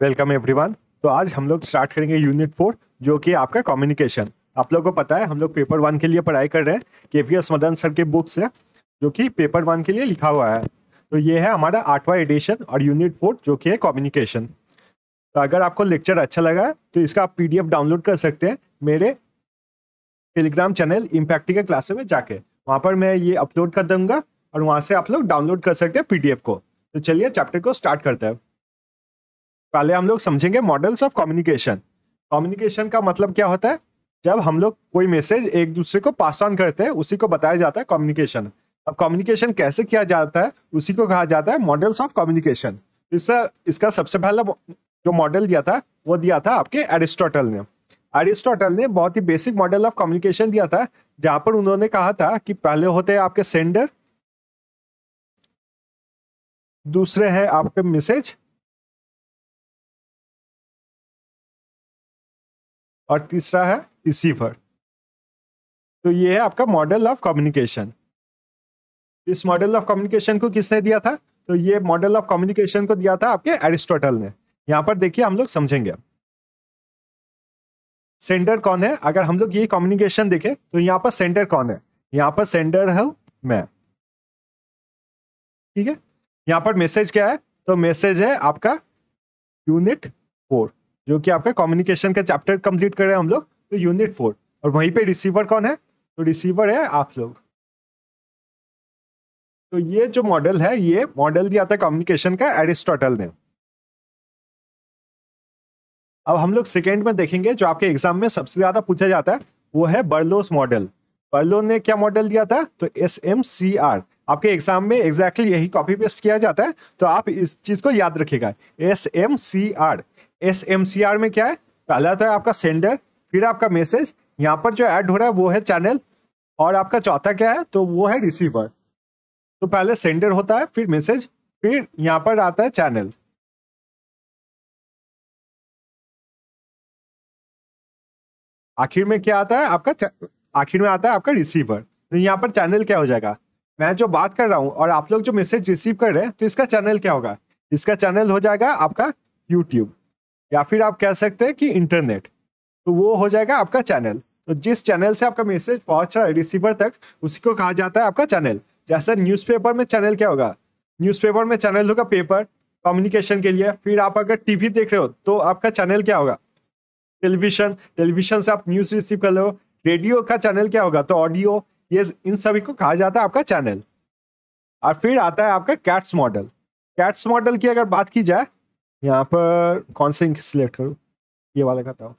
Welcome everyone. तो आज हम लोग स्टार्ट करेंगे यूनिट 4 जो कि आपका कम्युनिकेशन। आप लोगों को पता है हम लोग पेपर 1 के लिए पढ़ाई कर रहे हैं। केवीएस मदन सर के बुक से जो कि पेपर 1 के लिए लिखा हुआ है। तो ये है हमारा 8वां एडिशन और यूनिट 4 जो कि है कम्युनिकेशन। तो अगर आपको लेक्चर अच्छा लगा है तो इसका आप पीडीएफ डाउनलोड कर सकते हैं मेरे टेलीग्राम चैनल इम्पैक्टिकल क्लासेस में जाके। वहाँ पर मैं ये अपलोड कर दूंगा और वहाँ से आप लोग डाउनलोड कर सकते हैं पीडीएफ को। तो चलिए चैप्टर को स्टार्ट करते हैं। पहले हम लोग समझेंगे मॉडल्स ऑफ कम्युनिकेशन। कम्युनिकेशन का मतलब क्या होता है? जब हम लोग कोई मैसेज एक दूसरे को पास ऑन करते हैं उसी को बताया जाता है कम्युनिकेशन। अब कम्युनिकेशन कैसे किया जाता है उसी को कहा जाता है मॉडल्स ऑफ कम्युनिकेशन। इसका सबसे पहला जो मॉडल दिया था वो दिया था आपके एरिस्टोटल ने। एरिस्टोटल ने बहुत ही बेसिक मॉडल ऑफ कम्युनिकेशन दिया था, जहां पर उन्होंने कहा था कि पहले होते हैं आपके सेंडर, दूसरे है आपके मैसेज और तीसरा है रिसीवर। तो ये है आपका मॉडल ऑफ कम्युनिकेशन। इस मॉडल ऑफ कम्युनिकेशन को किसने दिया था? तो ये मॉडल ऑफ कम्युनिकेशन को दिया था आपके एरिस्टोटल ने। यहां पर देखिए हम लोग समझेंगे सेंडर कौन है। अगर हम लोग ये कम्युनिकेशन देखें तो यहाँ पर सेंडर कौन है? यहाँ पर सेंडर है मैं, ठीक है। यहाँ पर मैसेज क्या है? तो मैसेज है आपका यूनिट 4 जो कि आपका कम्युनिकेशन का चैप्टर कंप्लीट कर रहे हैं हम लोग, तो यूनिट 4। और वहीं पे रिसीवर कौन है? तो रिसीवर है आप लोग। तो ये जो मॉडल है ये मॉडल दिया था कम्युनिकेशन का एरिस्टोटल ने। अब हम लोग सेकेंड में देखेंगे जो आपके एग्जाम में सबसे ज्यादा पूछा जाता है वो है बर्लोस मॉडल। बर्लो ने क्या मॉडल दिया था? तो SMCR। आपके एग्जाम में एग्जैक्टली यही कॉपी पेस्ट किया जाता है, तो आप इस चीज को याद रखिएगा। SMCR। SMCR में क्या है? पहला तो है आपका सेंडर, फिर आपका मैसेज, यहाँ पर जो ऐड हो रहा है वो है चैनल, और आपका चौथा क्या है? तो वो है रिसीवर। तो पहले सेंडर होता है, फिर मैसेज, फिर यहाँ पर आता है चैनल। आखिर में क्या आता है आपका? आखिर में आता है आपका रिसीवर। तो यहाँ पर चैनल क्या हो जाएगा? मैं जो बात कर रहा हूं और आप लोग जो मैसेज रिसीव कर रहे हैं, तो इसका चैनल क्या होगा? इसका चैनल हो जाएगा आपका यूट्यूब, या फिर आप कह सकते हैं कि इंटरनेट। तो वो हो जाएगा आपका चैनल। तो जिस चैनल से आपका मैसेज पहुंच रहा है रिसीवर तक, उसी को कहा जाता है आपका चैनल। जैसे न्यूज़पेपर में चैनल क्या होगा? न्यूज़पेपर में चैनल होगा पेपर कम्युनिकेशन के लिए। फिर आप अगर टीवी देख रहे हो तो आपका चैनल क्या होगा? टेलीविजन। टेलीविजन से आप न्यूज रिसीव कर लो। रेडियो का चैनल क्या होगा? तो ऑडियो। ये इन सभी को कहा जाता है आपका चैनल। और फिर आता है आपका कैट्स मॉडल। कैट्स मॉडल की अगर बात की जाए, यहाँ पर कौन से सिलेक्ट करूँ, ये वाला करता हूँ।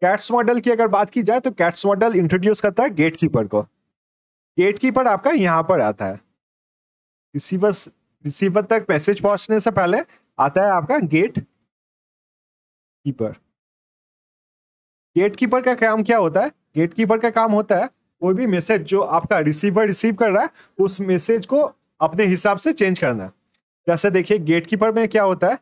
कैट्स मॉडल की अगर बात की जाए तो कैट्स मॉडल इंट्रोड्यूस करता है गेटकीपर को। गेटकीपर आपका यहाँ पर आता है। रिसीवर रिसीवर तक मैसेज पहुंचने से पहले आता है आपका गेट कीपर। गेटकीपर का काम क्या होता है? गेटकीपर का काम होता है कोई भी मैसेज जो आपका रिसीवर रिसीव कर रहा है उस मैसेज को अपने हिसाब से चेंज करना। जैसे देखिए गेटकीपर में क्या होता है,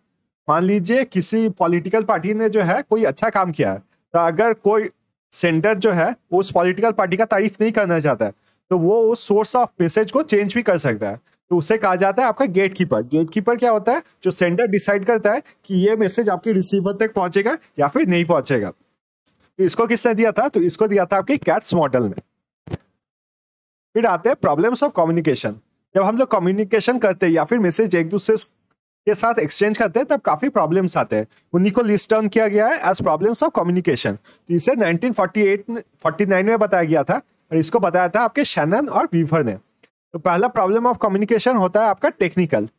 मान लीजिए किसी पॉलिटिकल पार्टी ने जो है कोई अच्छा काम किया है, तो अगर कोई सेंडर जो है उस पॉलिटिकल पार्टी का तारीफ नहीं करना चाहता है, तो वो उस सोर्स ऑफ मैसेज को चेंज भी कर सकता है। तो उसे कहा जाता है आपका गेटकीपर। गेटकीपर क्या होता है? जो सेंडर डिसाइड करता है कि ये मैसेज आपके रिसीवर तक पहुंचेगा या फिर नहीं पहुंचेगा। इसको किसने दिया था? तो इसको दिया था आपके कैट्स मॉडल ने। फिर आते हैं प्रॉब्लम्स ऑफ कम्युनिकेशन। जब हम लोग कम्युनिकेशन करते हैं या फिर मैसेज एक दूसरे के साथ एक्सचेंज करते हैं तब काफी प्रॉब्लम्स आते हैं। उन्हीं को लिस्ट डाउन किया गया है एज प्रॉब्लम्स ऑफ कम्युनिकेशन। तो इसे 1949 में बताया गया था और इसको बताया था आपके शैनन और वीवर ने। तो पहला प्रॉब्लम ऑफ कम्युनिकेशन होता है आपका टेक्निकल।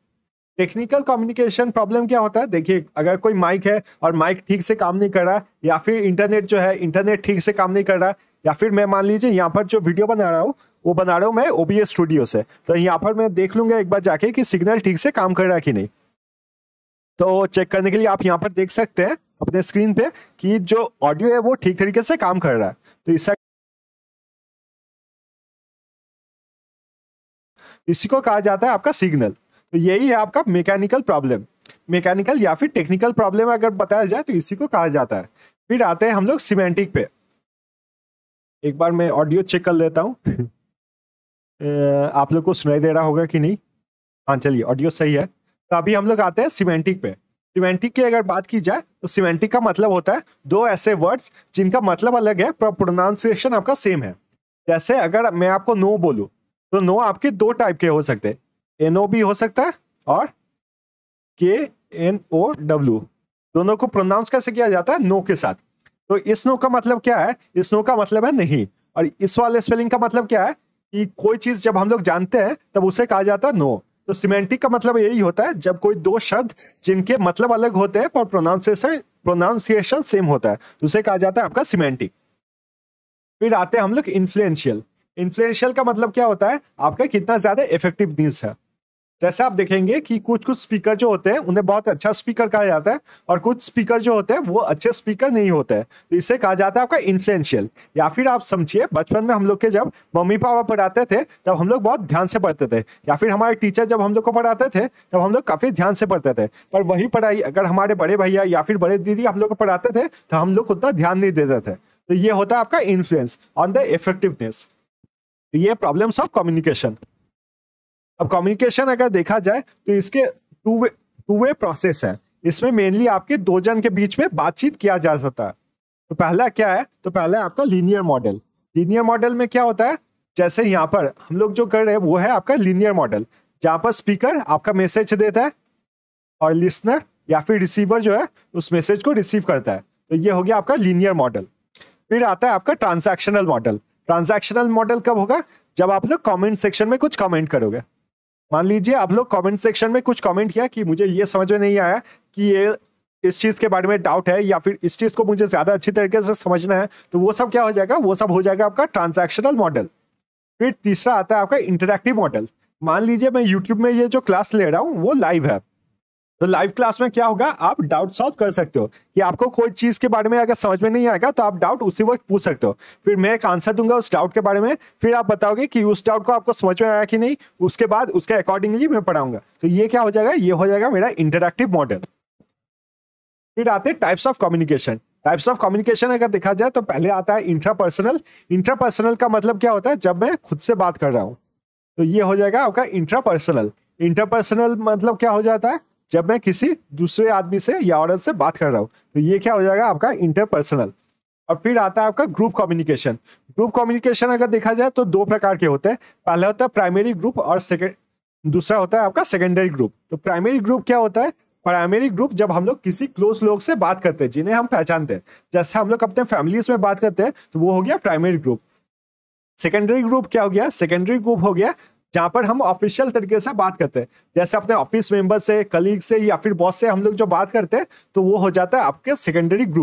टेक्निकल कम्युनिकेशन प्रॉब्लम क्या होता है? देखिए अगर कोई माइक है और माइक ठीक से काम नहीं कर रहा, या फिर इंटरनेट जो है इंटरनेट ठीक से काम नहीं कर रहा, या फिर मैं मान लीजिए यहाँ पर जो वीडियो बना रहा हूँ वो बना रहा हूँ मैं OBS स्टूडियो से, तो यहाँ पर मैं देख लूंगा एक बार जाके कि सिग्नल ठीक से काम कर रहा है कि नहीं। तो चेक करने के लिए आप यहाँ पर देख सकते हैं अपने स्क्रीन पे कि जो ऑडियो है वो ठीक तरीके से काम कर रहा है। तो इसी को कहा जाता है आपका सिग्नल। तो यही है आपका मैकेनिकल प्रॉब्लम। मैकेनिकल या फिर टेक्निकल प्रॉब्लम अगर बताया जाए तो इसी को कहा जाता है। फिर आते हैं हम लोग सिमेंटिक पे। एक बार मैं ऑडियो चेक कर लेता हूँ आप लोग को सुनाई दे रहा होगा कि नहीं। हाँ चलिए ऑडियो सही है। तो अभी हम लोग आते हैं सिमेंटिक पे। सिमेंटिक की अगर बात की जाए तो सिमेंटिक का मतलब होता है दो ऐसे वर्ड्स जिनका मतलब अलग है पर प्रोनाउंसिएशन आपका सेम है। जैसे अगर मैं आपको नो बोलूं तो नो आपके दो टाइप के हो सकते हैं, एनओ भी हो सकता है और KNOW। दोनों को प्रोनाउंस कैसे किया जाता है? नो के साथ। तो इस नो का मतलब क्या है? इस नो का मतलब है नहीं, और इस वाले स्पेलिंग का मतलब क्या है कि कोई चीज जब हम लोग जानते हैं तब उसे कहा जाता है नो। तो सिमेंटिक का मतलब यही होता है जब कोई दो शब्द जिनके मतलब अलग होते हैं पर प्रोनाउंसिएशन सेम होता है तो उसे कहा जाता है आपका सिमेंटिक। फिर आते हैं हम लोग इन्फ्लुएंशियल। इन्फ्लुएंशियल का मतलब क्या होता है? आपका कितना ज्यादा इफेक्टिवनेस है। जैसे आप देखेंगे कि कुछ कुछ स्पीकर जो होते हैं उन्हें बहुत अच्छा स्पीकर कहा जाता है और कुछ स्पीकर जो होते हैं वो अच्छे स्पीकर नहीं होते हैं, तो इसे कहा जाता है आपका इन्फ्लुएंशियल। या फिर आप समझिए बचपन में हम लोग के जब मम्मी पापा पढ़ाते थे तब हम लोग बहुत ध्यान से पढ़ते थे, या फिर हमारे टीचर जब हम लोग को पढ़ाते थे तब हम लोग काफी ध्यान से पढ़ते थे। पर वही पढ़ाई अगर हमारे बड़े भैया या फिर बड़े दीदी हम लोग को पढ़ाते थे तो हम लोग उतना ध्यान नहीं देते थे। तो ये होता है आपका इन्फ्लुएंस ऑन द इफेक्टिवनेस। ये प्रॉब्लम्स ऑफ कम्युनिकेशन। अब कम्युनिकेशन अगर देखा जाए तो इसके टू वे प्रोसेस है। इसमें मेनली आपके दो जन के बीच में बातचीत किया जा सकता है। तो पहला क्या है? तो पहला आपका लीनियर मॉडल। लीनियर मॉडल में क्या होता है? जैसे यहाँ पर हम लोग जो कर रहे हैं वो है आपका लीनियर मॉडल, जहां पर स्पीकर आपका मैसेज देता है और लिसनर या फिर रिसीवर जो है उस मैसेज को रिसीव करता है। तो ये हो गया आपका लीनियर मॉडल। फिर आता है आपका ट्रांजैक्शनल मॉडल। ट्रांजैक्शनल मॉडल कब होगा? जब आप लोग कमेंट सेक्शन में कुछ कमेंट करोगे। मान लीजिए आप लोग कमेंट सेक्शन में कुछ कमेंट किया कि मुझे ये समझ में नहीं आया कि ये इस चीज के बारे में डाउट है या फिर इस चीज को मुझे ज्यादा अच्छी तरीके से समझना है, तो वो सब क्या हो जाएगा? वो सब हो जाएगा आपका ट्रांजैक्शनल मॉडल। फिर तीसरा आता है आपका इंटरैक्टिव मॉडल। मान लीजिए मैं यूट्यूब में ये जो क्लास ले रहा हूँ वो लाइव है, तो लाइव क्लास में क्या होगा? आप डाउट सॉल्व कर सकते हो कि आपको कोई चीज के बारे में अगर समझ में नहीं आएगा तो आप डाउट उसी वक्त पूछ सकते हो, फिर मैं एक आंसर दूंगा उस डाउट के बारे में, फिर आप बताओगे कि उस डाउट को आपको समझ में आया कि नहीं, उसके बाद उसके अकॉर्डिंगली मैं पढ़ाऊंगा। तो ये क्या हो जाएगा? ये हो जाएगा मेरा इंटरैक्टिव मॉडल। फिर आते हैं types of communication. Types of communication अगर देखा जाए तो पहले आता है इंट्रापर्सनल। इंट्रापर्सनल का मतलब क्या होता है? जब मैं खुद से बात कर रहा हूं, तो ये हो जाएगा आपका इंट्रापर्सनल। इंट्रापर्सनल मतलब क्या हो जाता है? जब मैं किसी दूसरे आदमी से या औरत से बात कर रहा हूं, तो ये क्या हो जाएगा? आपका इंटरपर्सनल। और फिर आता है आपका ग्रुप कम्युनिकेशन। ग्रुप कम्युनिकेशन अगर देखा जाए तो दो प्रकार के होते हैं। पहला होता है प्राइमरी ग्रुप और दूसरा होता है आपका सेकेंडरी ग्रुप। तो प्राइमरी ग्रुप क्या होता है? प्राइमरी ग्रुप जब हम लोग किसी क्लोज लोग से बात करते हैं जिन्हें हम पहचानते हैं, जैसे हम लोग अपने फैमिलीज में बात करते हैं, तो वो हो गया प्राइमरी ग्रुप। सेकेंडरी ग्रुप क्या हो गया? सेकेंडरी ग्रुप हो गया जहां पर हम ऑफिशियल तरीके से बात करते हैं, जैसे अपने ऑफिस मेंबर से, कलीग से या फिर बॉस से हम लोग जो बात करते हैं, तो वो हो जाता है आपके सेकेंडरी ग्रुप।